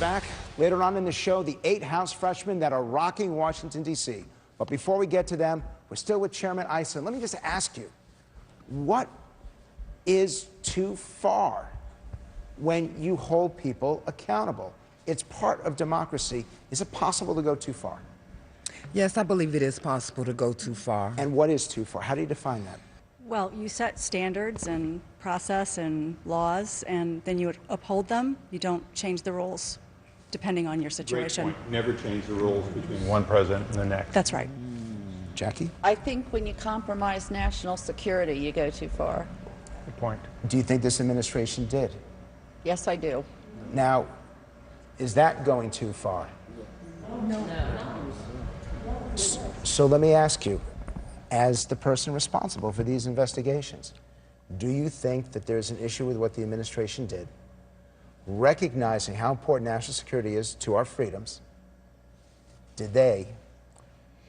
back. Later on in the show, the 8 House freshmen that are rocking Washington, D.C. But before we get to them, we're still with Chairman Issa. Let me just ask you, what is too far when you hold people accountable? It's part of democracy. Is it possible to go too far? Yes, I believe it is possible to go too far. And what is too far? How do you define that? Well, you set standards and process and laws, and then you uphold them. You don't change the rules depending on your situation. Great point. Never change the rules between one president and the next. That's right. Jackie? I think when you compromise national security, you go too far. Good point. Do you think this administration did? Yes, I do. Now, is that going too far? No. So let me ask you, as the person responsible for these investigations, do you think that there's an issue with what the administration did, recognizing how important national security is to our freedoms? Did they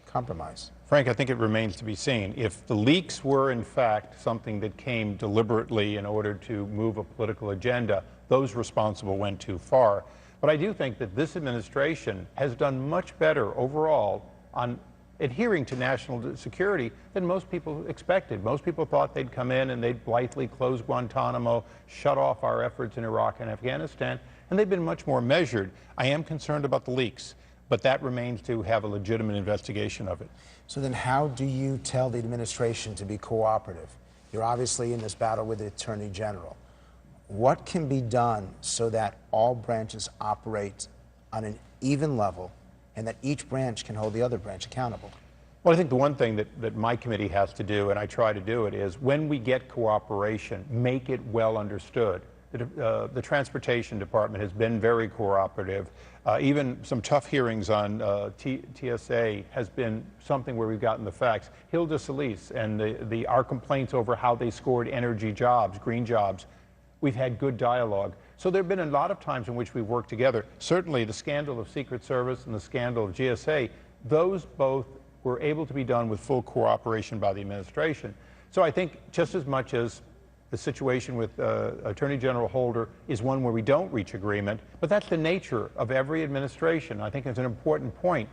compromise? Frank, I think it remains to be seen. If the leaks were, in fact, something that came deliberately in order to move a political agenda, those responsible went too far. But I do think that this administration has done much better overall on adhering to national security than most people expected. Most people thought they'd come in and they'd blithely close Guantanamo, shut off our efforts in Iraq and Afghanistan, and they've been much more measured. I am concerned about the leaks, but that remains to have a legitimate investigation of it. So then how do you tell the administration to be cooperative? You're obviously in this battle with the Attorney General. What can be done so that all branches operate on an even level and that each branch can hold the other branch accountable? Well, I think the one thing that my committee has to do, and I try to do it, is when we get cooperation, make it well understood. The Transportation Department has been very cooperative. Even some tough hearings on TSA has been something where we've gotten the facts. Hilda Solis and our complaints over how they scored energy jobs, green jobs, we've had good dialogue. So there have been a lot of times in which we've worked together. Certainly the scandal of Secret Service and the scandal of GSA, those both were able to be done with full cooperation by the administration. So I think just as much as the situation with Attorney General Holder is one where we don't reach agreement, but that's the nature of every administration. I think it's an important point.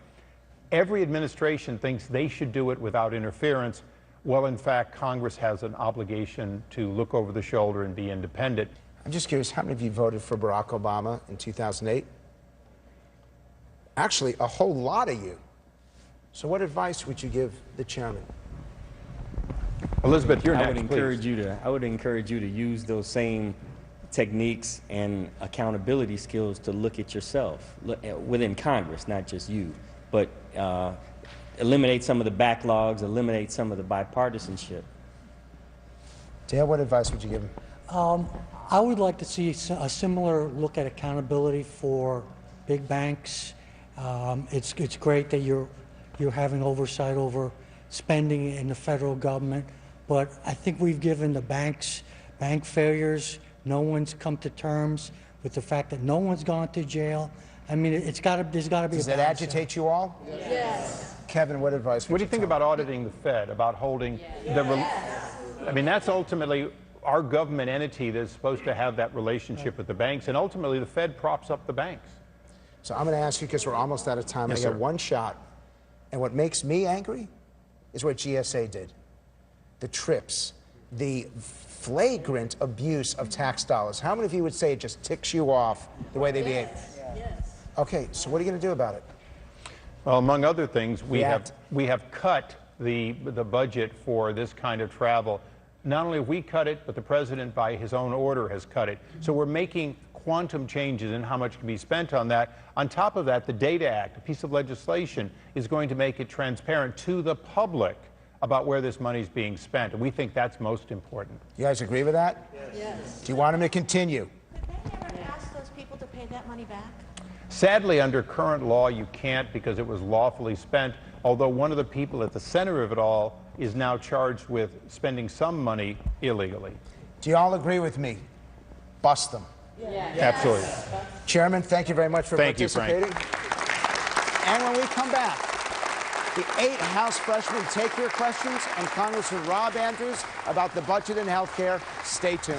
Every administration thinks they should do it without interference. Well, in fact, Congress has an obligation to look over the shoulder and be independent. I'm just curious, how many of you voted for Barack Obama in 2008? Actually, a whole lot of you. So what advice would you give the chairman? Elizabeth, you're next, I would encourage you to use those same techniques and accountability skills to look at yourself within Congress, not just you, but eliminate some of the backlogs, eliminate some of the bipartisanship. Dale, what advice would you give him? I would like to see a similar look at accountability for big banks. It's great that you're having oversight over spending in the federal government, but I think we've given the bank failures. No one's come to terms with the fact that no one's gone to jail. I mean, there's got to be. Does that agitate you all? Yes. Kevin, what advice would you What do you think tell about auditing the Fed, about holding I mean, that's ultimately our government entity that's supposed to have that relationship with the banks, and ultimately the Fed props up the banks. So I'm going to ask you, because we're almost out of time. Yes, I got sir. one shot. And what makes me angry is what GSA did. The trips, the flagrant abuse of tax dollars. How many of you would say it just ticks you off the way they behave? Yes. Okay, so what are you going to do about it? Well, among other things, we have cut the budget for this kind of travel. Not only have we cut it, but the president, by his own order, has cut it. So we're making quantum changes in how much can be spent on that. On top of that, the Data Act, a piece of legislation, is going to make it transparent to the public about where this money is being spent. And we think that's most important. You guys agree with that? Yes. Do you want him to continue? Could they never ask those people to pay that money back? Sadly, under current law, you can't because it was lawfully spent, although one of the people at the center of it all is now charged with spending some money illegally. Do you all agree with me? Bust them. Yes. Absolutely. Chairman, thank you very much for Thank you, participating. Frank. And when we come back, the 8 House freshmen take your questions, and Congressman Rob Andrews about the budget and health care. Stay tuned.